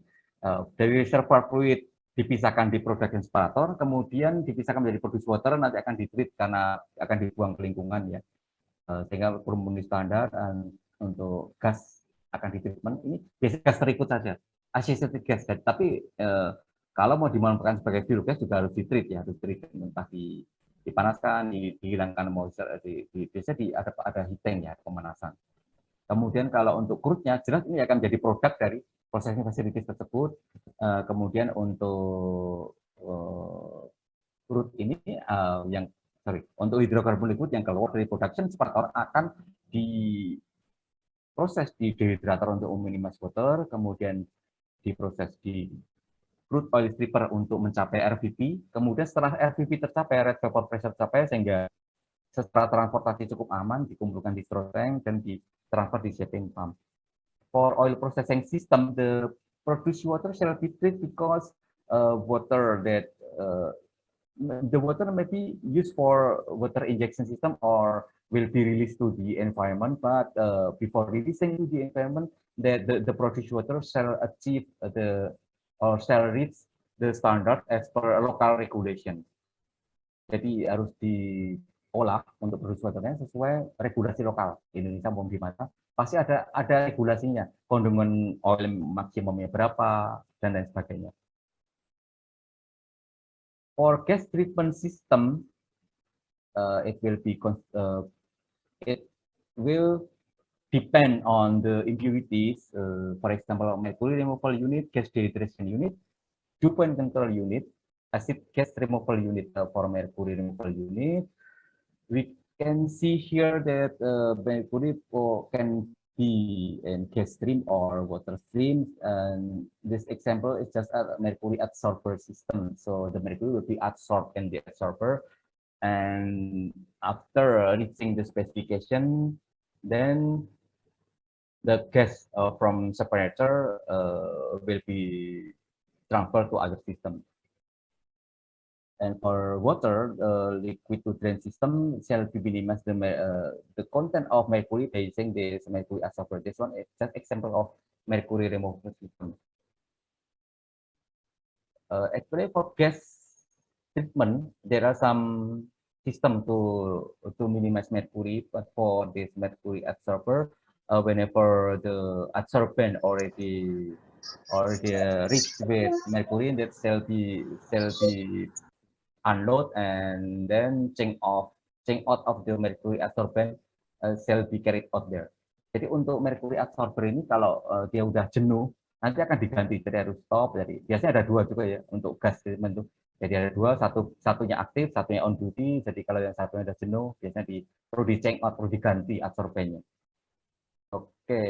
reservoir fluid dipisahkan di production separator, kemudian dipisahkan menjadi produced water, nanti akan ditreat karena akan dibuang ke lingkungan ya, sehingga belum memenuhi standar. Dan untuk gas akan ditreatment ini biasanya gas terikut saja, associated gas, tapi kalau mau dimanfaatkan sebagai fuel gas juga harus ditreat ya, harus treat, entah dipanaskan, dihilangkan moisture, biasanya ada heating ya, pemanasan. Kemudian kalau untuk crude-nya, jelas ini akan menjadi produk dari processing facilities tersebut. Kemudian untuk crude ini untuk hidrokarbon liquid yang keluar dari production separator akan diproses diproses di dehydrator untuk minimize water, kemudian diproses di crude oil stripper untuk mencapai RVP, kemudian setelah RVP tercapai, red vapor pressure tercapai, sehingga setelah transportasi cukup aman, dikumpulkan di straw tank dan ditransfer di shipping pump. For oil processing system, the produced water shall be treated because water that the water may be used for water injection system or will be released to the environment, but before releasing to the environment, the produced water shall achieve the or shall reach the standard as per local regulation. Jadi harus diolah untuk produced waternya sesuai regulasi lokal. Indonesia mau gimana? Pasti ada regulasinya. Kandungan oil maksimumnya berapa dan lain sebagainya. For gas treatment system, it will depend on the impurities. For example, mercury removal unit, gas dehydration unit, dew point control unit, acid gas removal unit for mercury removal unit. We can see here that mercury can be in gas stream or water stream, and this example is just a mercury adsorber system. So the mercury will be adsorbed in the adsorber, and after reaching the specification, then the gas from separator will be transferred to other system. And for water, liquid to drain system shall be minimize the content of mercury by using this mercury adsorber. This one is just example of mercury removal system. Actually, for gas treatment, there are some system to minimize mercury, but for this mercury adsorber, whenever the adsorbent already reached with mercury, that shall be unload and then change out of the mercury adsorbent shall be carried out there. Jadi untuk mercury adsorber ini kalau dia udah jenuh nanti akan diganti, jadi harus stop. Jadi biasanya ada dua juga ya untuk gas treatment tuh. Jadi ada dua, satunya aktif, satunya on duty. Jadi kalau yang satunya udah jenuh biasanya perlu di change out, perlu diganti adsorbennya. Oke.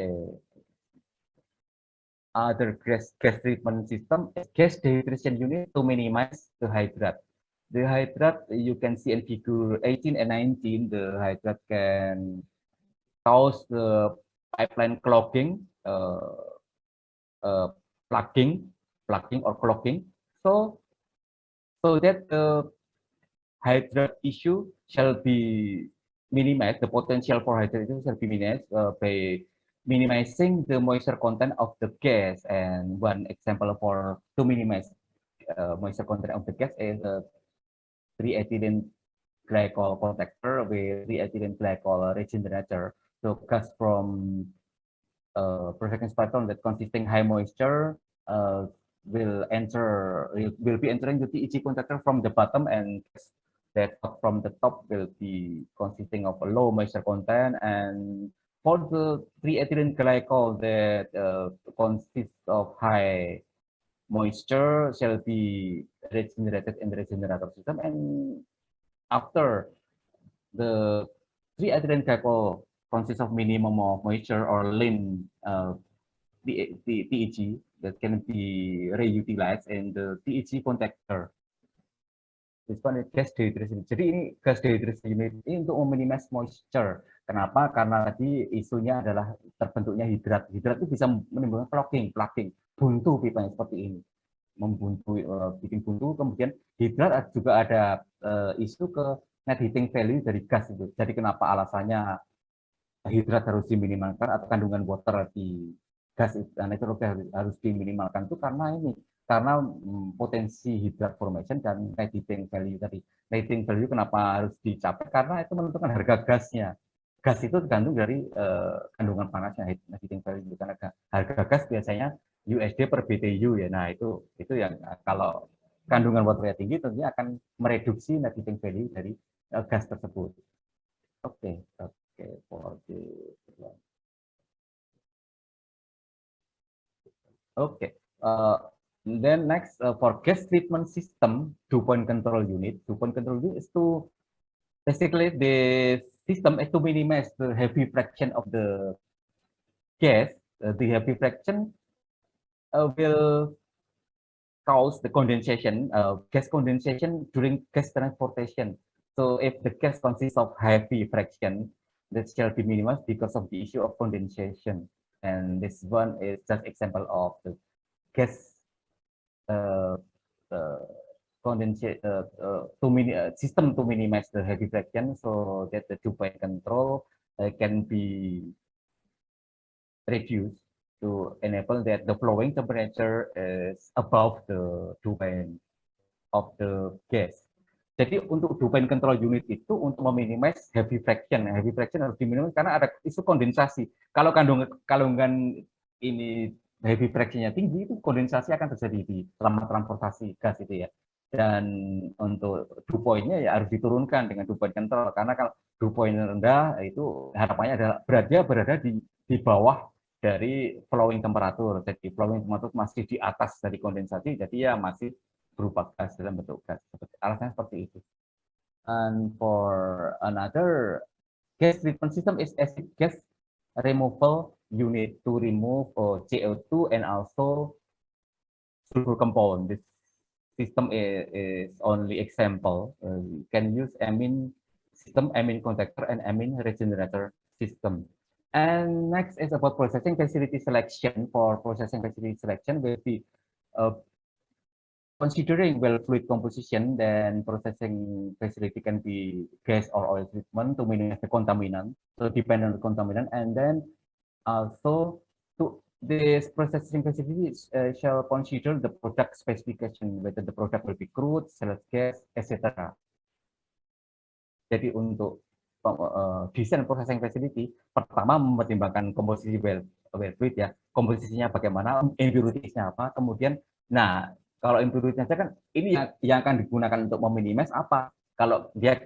Other gas treatment system, gas dehydration unit to minimize the hydrate. The hydrate, you can see in figure 18 and 19, the hydrate can cause the pipeline clogging, plugging or clogging. So that the hydrate issue shall be minimized, the potential for hydrate issue shall be minimized by minimizing the moisture content of the gas. And one example to minimize moisture content of the gas is 3-ethylene glycol contactor with 3-ethylene glycol regenerator. So gas from processing sparkle that consisting high moisture will be entering the TEG contactor from the bottom, and that from the top will be consisting of a low moisture content. And for the 3-ethylene glycol that consists of high moisture shall be regenerated in the regenerator system, and after the 3-ethylene glycol consists of minimum of moisture or lean TEG that can be reutilized in the TEG contactor. This one is gas dehydration. Jadi ini gas dehydration unit ini untuk meminimize moisture. Kenapa? Karena tadi isunya adalah terbentuknya hidrat. Hidrat itu bisa menimbulkan plugging, buntu pipanya seperti ini, membuntu, bikin buntu. Kemudian hidrat juga ada isu ke net heating value dari gas itu. Jadi kenapa alasannya hidrat harus diminimalkan atau kandungan water di gas itu, dan itu harus diminimalkan itu karena ini, karena potensi hidrat formation dan net heating value tadi. Net heating value kenapa harus dicapai? Karena itu menentukan harga gasnya. Gas itu tergantung dari kandungan panasnya, net heating value. Karena harga gas biasanya USD per BTU ya. Nah itu yang kalau kandungan waternya tinggi tentunya akan mereduksi net heating value dari gas tersebut. Oke. Okay. Then next for gas treatment system, dew point control unit. Dew point control unit is to basically the system is to minimize the heavy fraction of the gas, the heavy fraction will cause the condensation, gas condensation during gas transportation. So if the gas consists of heavy fraction, that shall be minimized because of the issue of condensation. And this one is just example of the gas uh, uh, condensate system to minimize the heavy fraction, so that the dew-point control can be reduced to enable that the flowing temperature is above the dew point of the gas. Jadi untuk dew point control unit itu untuk meminimize heavy fraction. Heavy fraction harus diminimasi karena ada isu kondensasi. Kalau kandungan ini heavy fractionnya tinggi, itu kondensasi akan terjadi di selama transportasi gas itu ya. Dan untuk dew point-nya ya harus diturunkan dengan dew point control, karena kalau dew point rendah itu harapannya adalah berada di bawah dari flowing temperatur. Jadi flowing temperatur masih di atas dari kondensasi, jadi ya masih berupa gas dalam bentuk gas. Alasannya seperti itu. And for another gas treatment system is acid gas removal unit to remove CO2 and also sulfur compound. This system is only example. You can use amine system, amine contactor, and amine regenerator system. And next is about processing facility selection. For processing facility selection will be considering well fluid composition, then processing facility can be gas or oil treatment to minimize the contaminant, so depend on the contaminant, and then also to this processing facility shall consider the product specification, whether the product will be crude, shale gas, etc. Jadi untuk desain processing facility, pertama mempertimbangkan komposisi well fluid ya, komposisinya bagaimana, impuritiesnya apa, kemudian, nah kalau impuritiesnya kan ini yang akan digunakan untuk meminimize apa. Kalau dia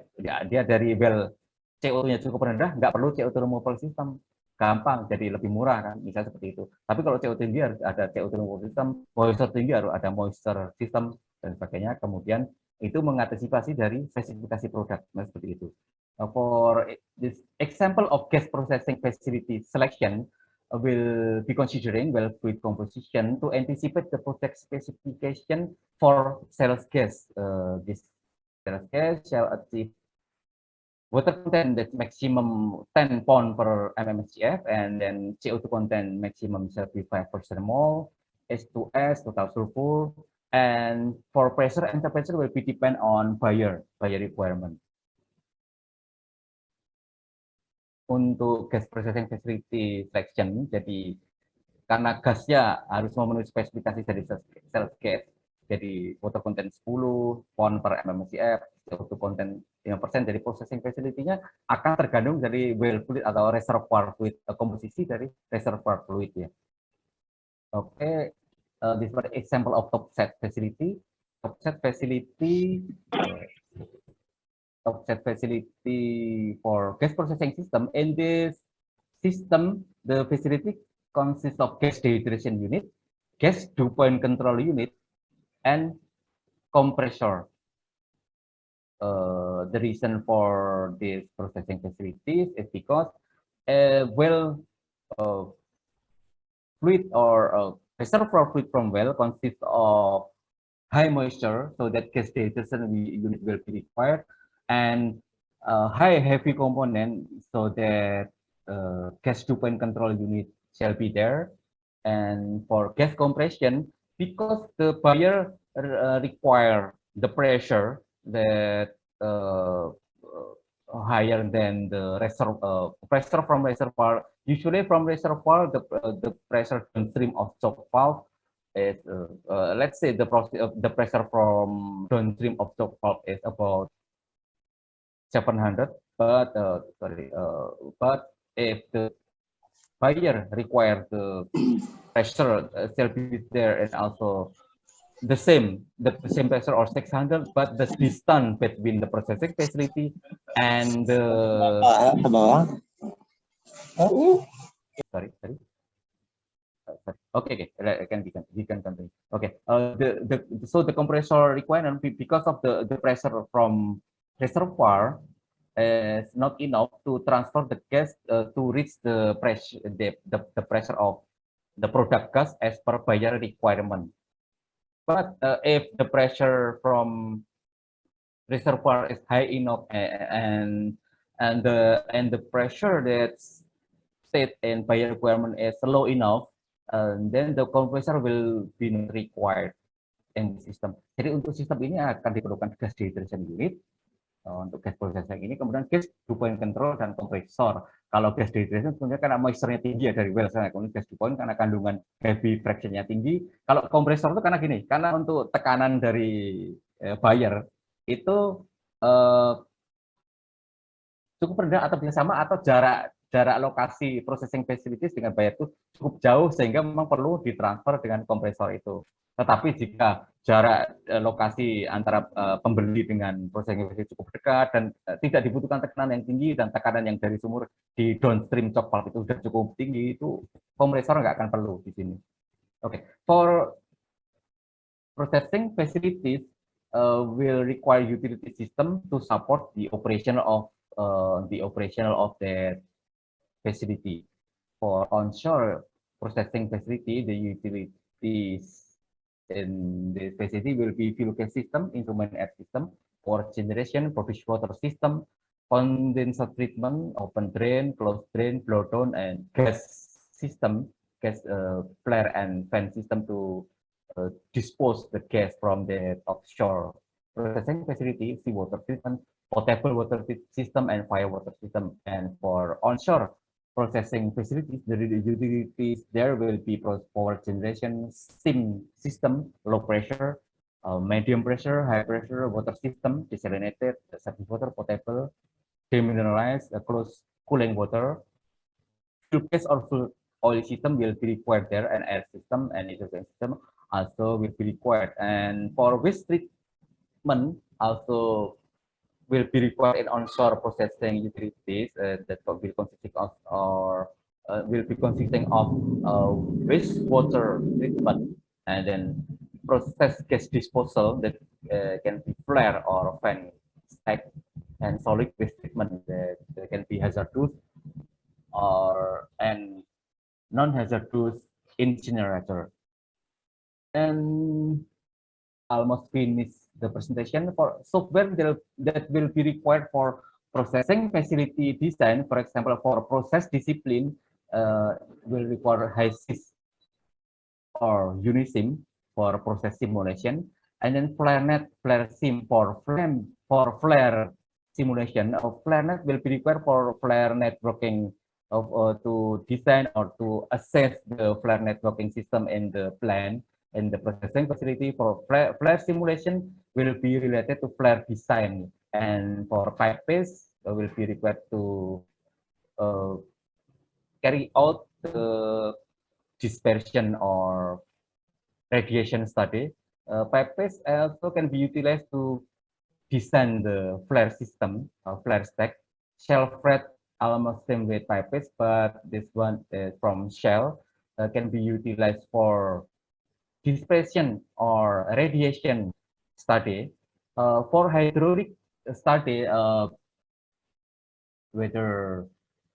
dari well CO2-nya cukup rendah, nggak perlu CO2 removal system, gampang, jadi lebih murah kan, bisa seperti itu. Tapi kalau CO2 tinggi harus ada CO2 removal system, moisture tinggi harus ada moisture system dan sebagainya. Kemudian itu mengantisipasi dari spesifikasi produk, nah, seperti itu. For this example of gas processing facility selection, will be considering well fluid composition to anticipate the product specification for shale gas. This shale gas shall achieve water content that maximum 10 pound per mmSCF, and then CO2 content maximum shall be 5% mole, H2S, total sulfur, and for pressure and temperature will be depend on buyer requirement. Untuk gas processing facility selection, jadi karena gasnya harus memenuhi spesifikasi dari shale gas, jadi water content 10 pound per mmSCF, CO2 content 5%, dari processing facility-nya akan tergantung dari well fluid atau reservoir fluid, komposisi dari reservoir fluid ya. Oke, this is an example of topset facility. Topset facility for gas processing system. In this system, the facility consists of gas dehydration unit, gas dew point control unit, and compressor. The reason for this processing facilities is because fluid or reservoir fluid from well consists of high moisture, so that gas dehydration unit will be required, and high heavy component, so that gas dew point control unit shall be there. And for gas compression, because the buyer require the pressure that higher than the pressure from reservoir. Usually from reservoir, the pressure downstream of choke valve is let's say the pressure from downstream of choke valve is about 700, but but if the buyer require the pressure still be there, and also the same pressure or 600, but the distance between the processing facility and the sorry. Okay, we can continue. Okay, so the compressor requirement, because of the pressure from reservoir is not enough to transfer the gas to reach the pressure, the pressure of the product gas as per buyer requirement. But if the pressure from reservoir is high enough and the pressure that's set in buyer requirement is low enough, then the compressor will be not required in the system. Jadi untuk sistem ini akan diperlukan gas dehydration unit untuk gas processing ini, kemudian gas dew point control dan kompresor. Kalau gas dehydration sebenarnya karena moisture-nya tinggi ya dari well sana, kemudian gas dew point karena kandungan heavy fraction-nya tinggi. Kalau kompresor itu karena gini, karena untuk tekanan dari buyer itu cukup rendah atau bisa sama atau jarak lokasi processing facilities dengan buyer itu cukup jauh sehingga memang perlu ditransfer dengan kompresor itu. Tetapi jika jarak lokasi antara pembeli dengan processing facility cukup dekat dan tidak dibutuhkan tekanan yang tinggi dan tekanan yang dari sumur di downstream choke valve itu sudah cukup tinggi, itu kompresor nggak akan perlu di sini. Oke, for processing facilities will require utility system to support the operation of the facility. For onshore processing facility, the utilities in the facility will be fuel gas system, instrument air system, power generation, produced water system, condenser treatment, open drain, closed drain, blow down, and gas system, gas flare and fan system to dispose the gas from the offshore processing facility, seawater treatment, potable water system, and fire water system. And for onshore processing facilities, the utilities there will be power generation, steam system, low pressure, medium pressure, high pressure, water system, desalinated, surface water, potable, demineralized, closed cooling water, fuel gas or fuel oil system will be required there, and air system and nitrogen system also will be required. And for waste treatment also will be required in onshore processing utilities that will be consisting of wastewater treatment, and then process gas disposal that can be flare or fan stack, and solid waste treatment that can be hazardous and non-hazardous incinerator. And almost finished the presentation. For software that will be required for processing facility design, for example, for process discipline, will require HYSYS or Unisim for process simulation, and then FlareNet, FlareSim for flare simulation. FlareNet will be required for flare networking to design or to assess the flare networking system in the plant. In the processing facility. For flare simulation will be related to flare design, and for pipe paste will be required to carry out the dispersion or radiation study. Pipe paste also can be utilized to design the flare system, flare stack. Shell fret almost same with pipe paste, but this one is from Shell can be utilized for dispersion or radiation study. For hydraulic study, whether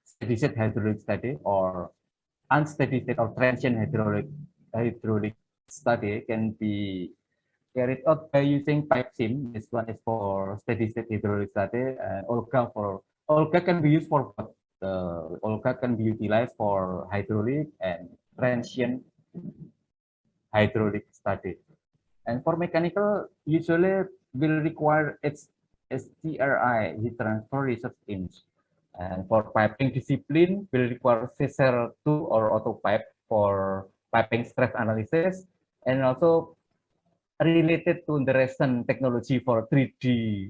steady state hydraulic study or unsteady state or transient hydraulic study can be carried out by using pipe sim. This one is for steady state hydraulic study, and Olga can be used for what? Olga can be utilized for hydraulic and transient hydraulic study. And for mechanical, usually will require its STRI, heat transfer research inch. And for piping discipline, will require CSR2 or AutoPipe for piping stress analysis, and also related to the recent technology for 3D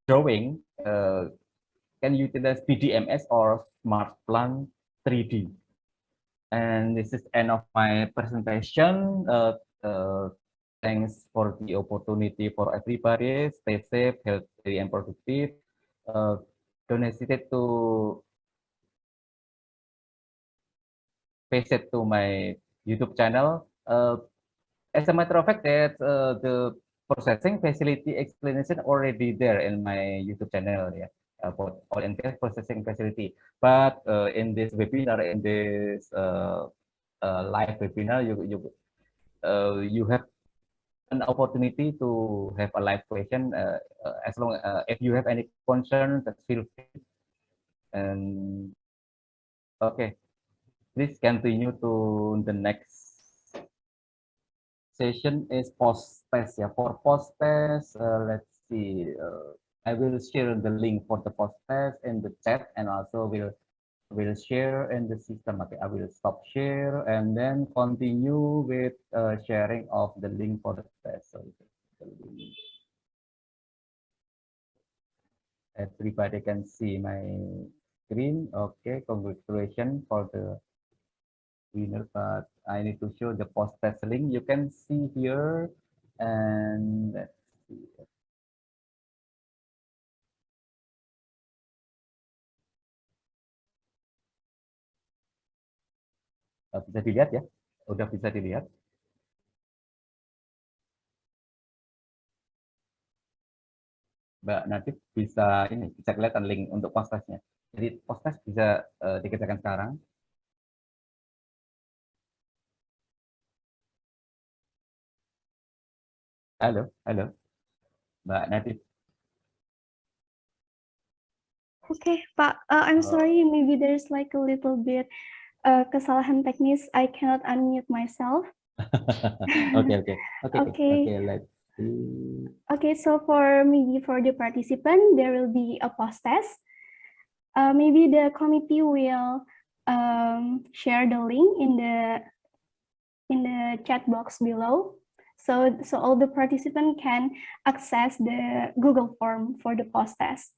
drawing, can utilize PDMS or SmartPlan 3D. And this is end of my presentation. Thanks for the opportunity for everybody. Stay safe, healthy, and productive. Don't hesitate to visit to my YouTube channel. As a matter of fact, that the processing facility explanation already there in my YouTube channel. Yeah. oil and gas processing facility. But in this webinar, in this live webinar, you have an opportunity to have a live question. As long if you have any concern, just feel free. And okay, please continue to the next session is post test. Yeah, for post test, let's see. I will share the link for the post test in the chat, and also will share in the system. Okay, I will stop share and then continue with sharing of the link for the test. So everybody can see my screen. Okay, congratulations for the winner, but I need to show the post test link. You can see here, and let's see. Bisa dilihat ya? Udah bisa dilihat? Mbak Nadif bisa ini bisa kelihatan link untuk post testnya. Jadi post test bisa dikerjakan sekarang. Halo, halo, Mbak Nadif. Okay, Pak, I'm sorry, maybe there's like a little bit kesalahan teknis. I cannot unmute myself. Okay, let's see. Okay, so for maybe for the participant, there will be a post test. Maybe the committee will share the link in the chat box below, so all the participants can access the Google form for the post test.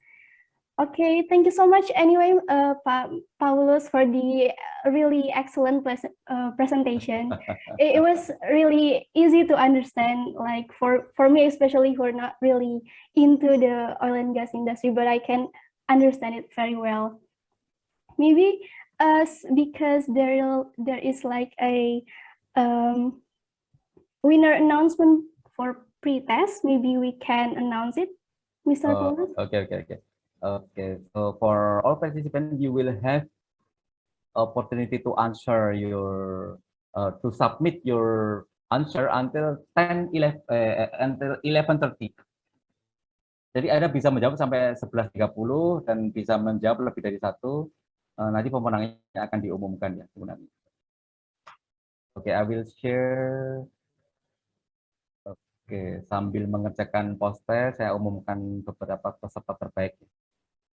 Okay, thank you so much anyway, Pak Paulus, for the really excellent presentation. It was really easy to understand, like for me especially, who are not really into the oil and gas industry, but I can understand it very well. Maybe because there is like a winner announcement for pre-test, maybe we can announce it, Mr. Paulus. Okay, so for all participants, you will have opportunity to answer your to submit your answer until 11:30. Jadi Anda bisa menjawab sampai 11:30 dan bisa menjawab lebih dari satu. Nanti pemenangnya akan diumumkan ya sebenarnya. Oke, I will share. Oke, sambil mengerjakan post test, saya umumkan beberapa peserta terbaik.